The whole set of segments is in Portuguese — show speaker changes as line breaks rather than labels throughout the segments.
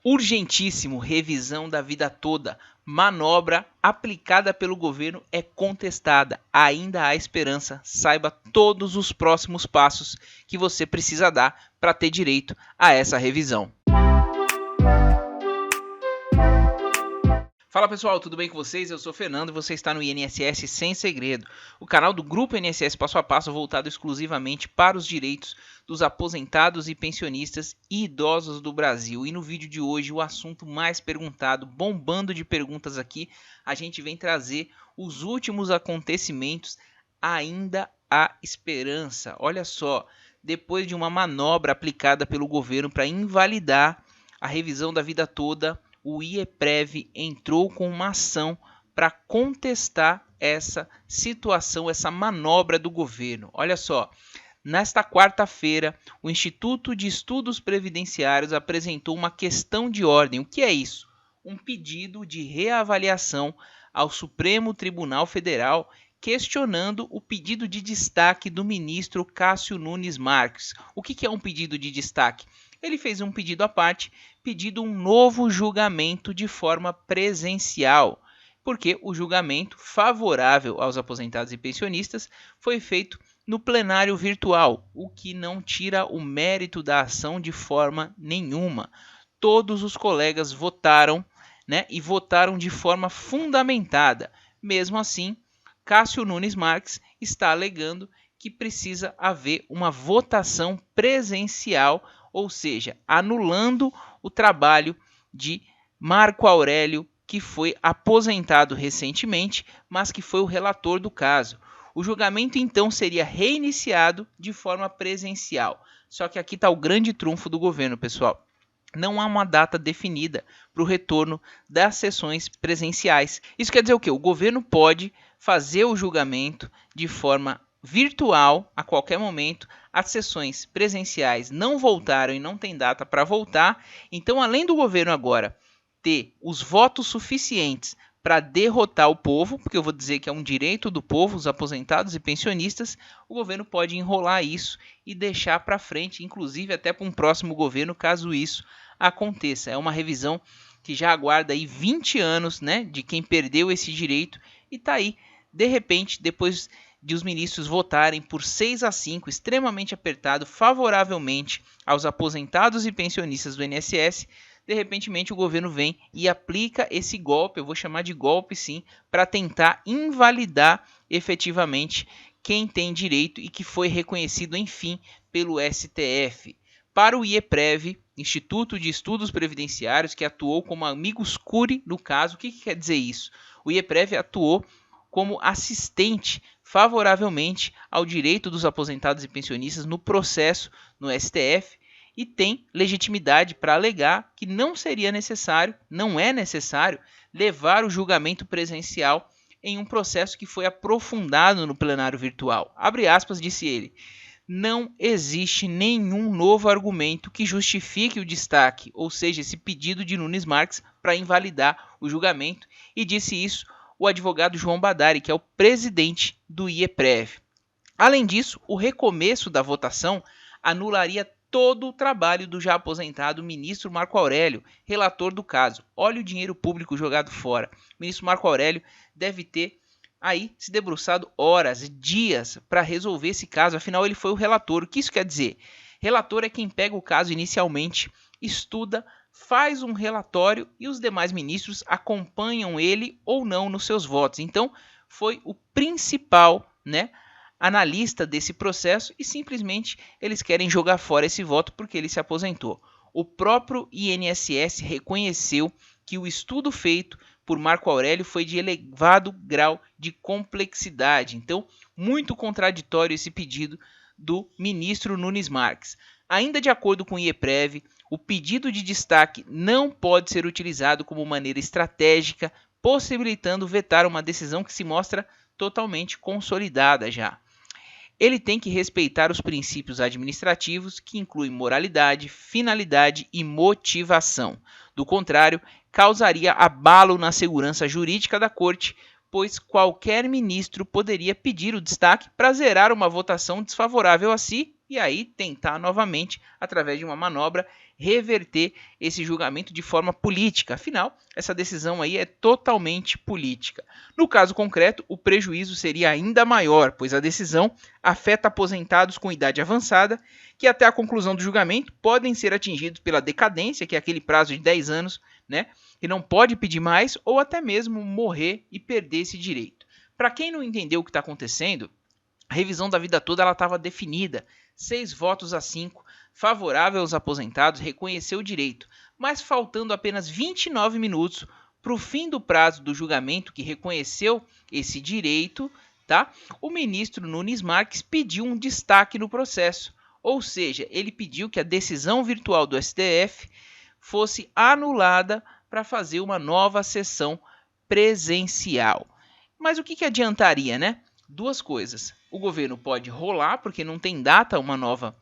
Urgentíssimo, revisão da vida toda. Manobra aplicada pelo governo é contestada. Ainda há esperança. Saiba todos os próximos passos que você precisa dar para ter direito a essa revisão. Fala pessoal, tudo bem com vocês? Eu sou o Fernando e você está no INSS Sem Segredo, o canal do Grupo INSS Passo a Passo voltado exclusivamente para os direitos dos aposentados e pensionistas e idosos do Brasil. E no vídeo de hoje, o assunto mais perguntado, bombando de perguntas aqui, a gente vem trazer os últimos acontecimentos. Ainda há esperança. Olha só, depois de uma manobra aplicada pelo governo para invalidar a revisão da vida toda, o IEPREV entrou com uma ação para contestar essa situação, essa manobra do governo. Olha só, nesta quarta-feira, o Instituto de Estudos Previdenciários apresentou uma questão de ordem. O que é isso? Um pedido de reavaliação ao Supremo Tribunal Federal, questionando o pedido de destaque do ministro Cássio Nunes Marques. O que é um pedido de destaque? Ele fez um pedido à parte, pedindo um novo julgamento de forma presencial, porque o julgamento favorável aos aposentados e pensionistas foi feito no plenário virtual, o que não tira o mérito da ação de forma nenhuma. Todos os colegas votaram, e votaram de forma fundamentada. Mesmo assim, Cássio Nunes Marques está alegando que precisa haver uma votação presencial, ou seja, anulando o trabalho de Marco Aurélio, que foi aposentado recentemente, mas que foi o relator do caso. O julgamento então seria reiniciado de forma presencial. Só que aqui está o grande trunfo do governo, pessoal. Não há uma data definida para o retorno das sessões presenciais. Isso quer dizer o quê? O governo pode fazer o julgamento de forma virtual a qualquer momento. As sessões presenciais não voltaram e não tem data para voltar. Então, além do governo agora ter os votos suficientes para derrotar o povo, porque eu vou dizer que é um direito do povo, os aposentados e pensionistas, o governo pode enrolar isso e deixar para frente, inclusive até para um próximo governo, caso isso aconteça. É uma revisão que já aguarda aí 20 anos, de quem perdeu esse direito e está aí, de repente, depois de os ministros votarem por 6-5, extremamente apertado, favoravelmente aos aposentados e pensionistas do INSS, de repente o governo vem e aplica esse golpe, eu vou chamar de golpe sim, para tentar invalidar efetivamente quem tem direito e que foi reconhecido, enfim, pelo STF. Para o IEPREV, Instituto de Estudos Previdenciários, que atuou como amicus curiae no caso, o que quer dizer isso? O IEPREV atuou como assistente favoravelmente ao direito dos aposentados e pensionistas no processo no STF e tem legitimidade para alegar que não seria necessário, não é necessário, levar o julgamento presencial em um processo que foi aprofundado no plenário virtual. Abre aspas, disse ele. Não existe nenhum novo argumento que justifique o destaque, ou seja, esse pedido de Nunes Marques para invalidar o julgamento, e disse isso o advogado João Badari, que é o presidente do IEPREV. Além disso, o recomeço da votação anularia todo o trabalho do já aposentado ministro Marco Aurélio, relator do caso. Olha o dinheiro público jogado fora. O ministro Marco Aurélio deve ter aí se debruçado horas, dias para resolver esse caso, afinal ele foi o relator. O que isso quer dizer? Relator é quem pega o caso inicialmente, estuda, faz um relatório e os demais ministros acompanham ele ou não nos seus votos. Então, foi o principal, analista desse processo e simplesmente eles querem jogar fora esse voto porque ele se aposentou. O próprio INSS reconheceu que o estudo feito por Marco Aurélio foi de elevado grau de complexidade. Então, muito contraditório esse pedido do ministro Nunes Marques. Ainda de acordo com o IEPREV, o pedido de destaque não pode ser utilizado como maneira estratégica, possibilitando vetar uma decisão que se mostra totalmente consolidada já. Ele tem que respeitar os princípios administrativos, que incluem moralidade, finalidade e motivação. Do contrário, causaria abalo na segurança jurídica da Corte, pois qualquer ministro poderia pedir o destaque para zerar uma votação desfavorável a si e aí tentar novamente, através de uma manobra, reverter esse julgamento de forma política. Afinal, essa decisão aí é totalmente política. No caso concreto, o prejuízo seria ainda maior, pois a decisão afeta aposentados com idade avançada, que até a conclusão do julgamento podem ser atingidos pela decadência, que é aquele prazo de 10 anos, né, que não pode pedir mais, ou até mesmo morrer e perder esse direito. Para quem não entendeu o que está acontecendo, a revisão da vida toda estava definida, 6 votos a 5, favorável aos aposentados, reconheceu o direito, mas faltando apenas 29 minutos para o fim do prazo do julgamento que reconheceu esse direito, tá? O ministro Nunes Marques pediu um destaque no processo, ou seja, ele pediu que a decisão virtual do STF fosse anulada para fazer uma nova sessão presencial. Mas o que adiantaria, né? Duas coisas. O governo pode rolar, porque não tem data uma nova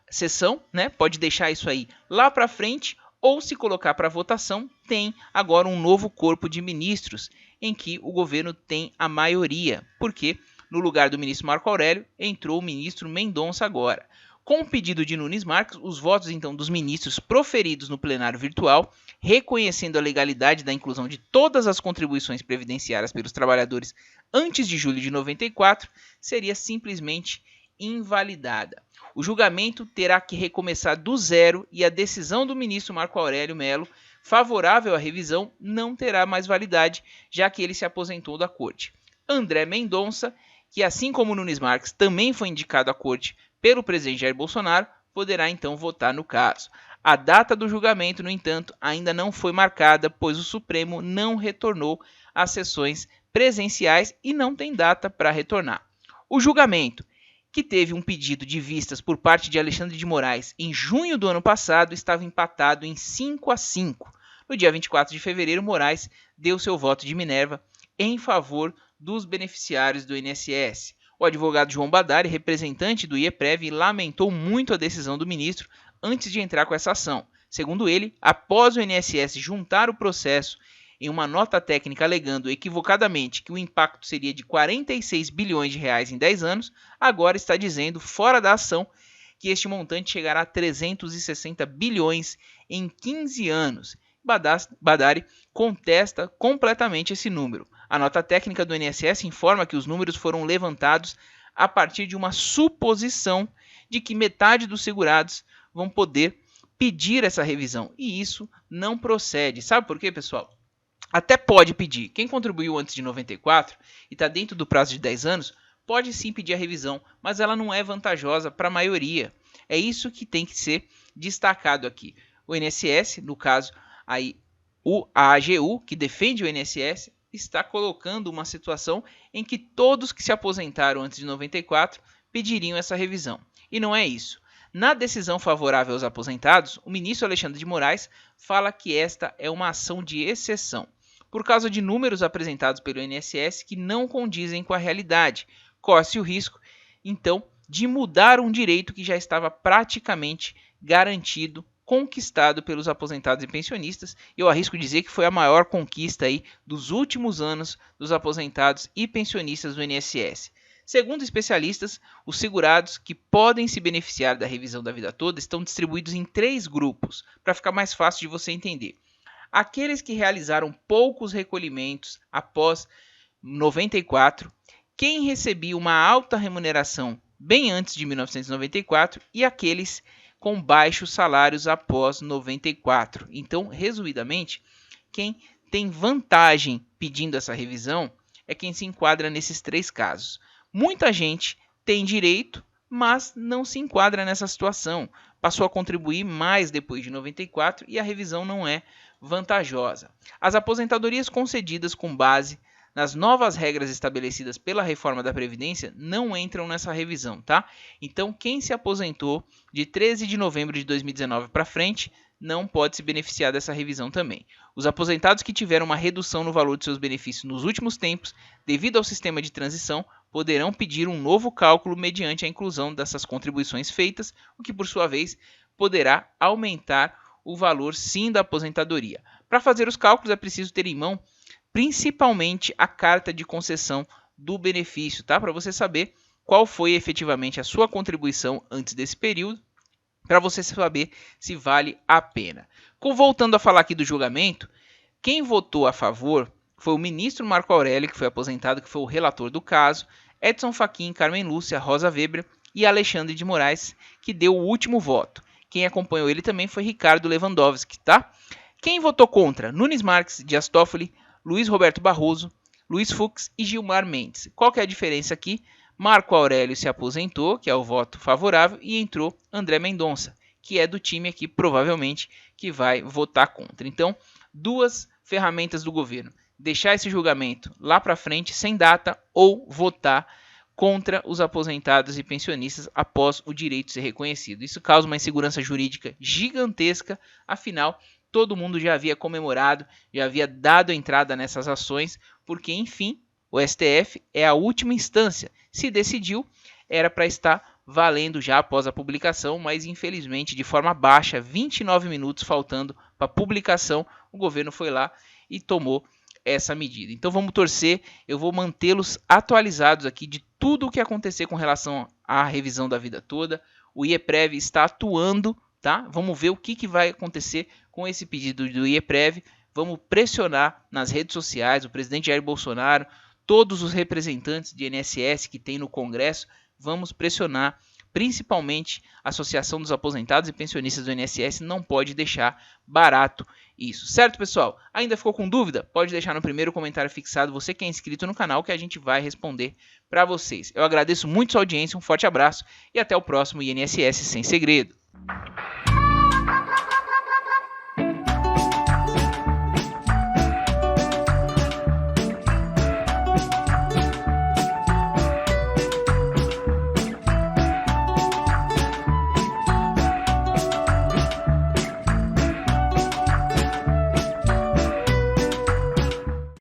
sessão, né? Pode deixar isso aí lá para frente, ou se colocar para votação, tem agora um novo corpo de ministros, em que o governo tem a maioria, porque no lugar do ministro Marco Aurélio entrou o ministro Mendonça agora. Com o pedido de Nunes Marques, os votos então dos ministros proferidos no plenário virtual, reconhecendo a legalidade da inclusão de todas as contribuições previdenciárias pelos trabalhadores antes de julho de 94, seria simplesmente invalidada. O julgamento terá que recomeçar do zero e a decisão do ministro Marco Aurélio Melo, favorável à revisão, não terá mais validade, já que ele se aposentou da corte. André Mendonça, que assim como Nunes Marques também foi indicado à corte pelo presidente Jair Bolsonaro, poderá então votar no caso. A data do julgamento, no entanto, ainda não foi marcada, pois o Supremo não retornou às sessões presenciais e não tem data para retornar. O julgamento, que teve um pedido de vistas por parte de Alexandre de Moraes em junho do ano passado, estava empatado em 5-5. No dia 24 de fevereiro, Moraes deu seu voto de Minerva em favor dos beneficiários do INSS. O advogado João Badari, representante do IEPREV, lamentou muito a decisão do ministro antes de entrar com essa ação. Segundo ele, após o INSS juntar o processo em uma nota técnica alegando equivocadamente que o impacto seria de 46 bilhões de reais em 10 anos, agora está dizendo, fora da ação, que este montante chegará a 360 bilhões em 15 anos. Badari contesta completamente esse número. A nota técnica do INSS informa que os números foram levantados a partir de uma suposição de que metade dos segurados vão poder pedir essa revisão. E isso não procede. Sabe por quê, pessoal? Até pode pedir. Quem contribuiu antes de 94 e está dentro do prazo de 10 anos, pode sim pedir a revisão, mas ela não é vantajosa para a maioria. É isso que tem que ser destacado aqui. O INSS, no caso, aí, a AGU, que defende o INSS, está colocando uma situação em que todos que se aposentaram antes de 94 pediriam essa revisão. E não é isso. Na decisão favorável aos aposentados, o ministro Alexandre de Moraes fala que esta é uma ação de exceção, por causa de números apresentados pelo INSS que não condizem com a realidade. Corre-se o risco, então, de mudar um direito que já estava praticamente garantido, conquistado pelos aposentados e pensionistas. Eu arrisco dizer que foi a maior conquista aí dos últimos anos dos aposentados e pensionistas do INSS. Segundo especialistas, os segurados que podem se beneficiar da revisão da vida toda estão distribuídos em 3 grupos, para ficar mais fácil de você entender. Aqueles que realizaram poucos recolhimentos após 94, quem recebia uma alta remuneração bem antes de 1994 e aqueles com baixos salários após 94. Então, resumidamente, quem tem vantagem pedindo essa revisão é quem se enquadra nesses 3 casos. Muita gente tem direito, mas não se enquadra nessa situação. Passou a contribuir mais depois de 94 e a revisão não é vantajosa. As aposentadorias concedidas com base nas novas regras estabelecidas pela reforma da Previdência não entram nessa revisão, tá? Então, quem se aposentou de 13 de novembro de 2019 para frente não pode se beneficiar dessa revisão também. Os aposentados que tiveram uma redução no valor de seus benefícios nos últimos tempos, devido ao sistema de transição, poderão pedir um novo cálculo mediante a inclusão dessas contribuições feitas, o que, por sua vez, poderá aumentar o valor sim da aposentadoria. Para fazer os cálculos é preciso ter em mão principalmente a carta de concessão do benefício, tá? Para você saber qual foi efetivamente a sua contribuição antes desse período para você saber se vale a pena. Voltando a falar aqui do julgamento, quem votou a favor foi o ministro Marco Aurélio, que foi aposentado, que foi o relator do caso, Edson Fachin, Carmen Lúcia, Rosa Weber e Alexandre de Moraes, que deu o último voto. Quem acompanhou ele também foi Ricardo Lewandowski, tá? Quem votou contra? Nunes Marques, Dias Toffoli, Luiz Roberto Barroso, Luiz Fux e Gilmar Mendes. Qual que é a diferença aqui? Marco Aurélio se aposentou, que é o voto favorável, e entrou André Mendonça, que é do time aqui, provavelmente, que vai votar contra. Então, duas ferramentas do governo: deixar esse julgamento lá para frente, sem data, ou votar contra os aposentados e pensionistas após o direito ser reconhecido. Isso causa uma insegurança jurídica gigantesca, afinal, todo mundo já havia comemorado, já havia dado entrada nessas ações, porque, enfim, o STF é a última instância. Se decidiu, era para estar valendo já após a publicação, mas infelizmente de forma baixa, 29 minutos faltando para a publicação, o governo foi lá e tomou essa medida. Então vamos torcer, eu vou mantê-los atualizados aqui de tudo o que acontecer com relação à revisão da vida toda. O IEPREV está atuando, tá? Vamos ver o que vai acontecer com esse pedido do IEPREV. Vamos pressionar nas redes sociais o presidente Jair Bolsonaro, todos os representantes de INSS que tem no Congresso. Vamos pressionar, principalmente a Associação dos Aposentados e Pensionistas do INSS não pode deixar barato isso. Certo, pessoal? Ainda ficou com dúvida? Pode deixar no primeiro comentário fixado, você que é inscrito no canal, que a gente vai responder para vocês. Eu agradeço muito sua audiência, um forte abraço e até o próximo INSS Sem Segredo.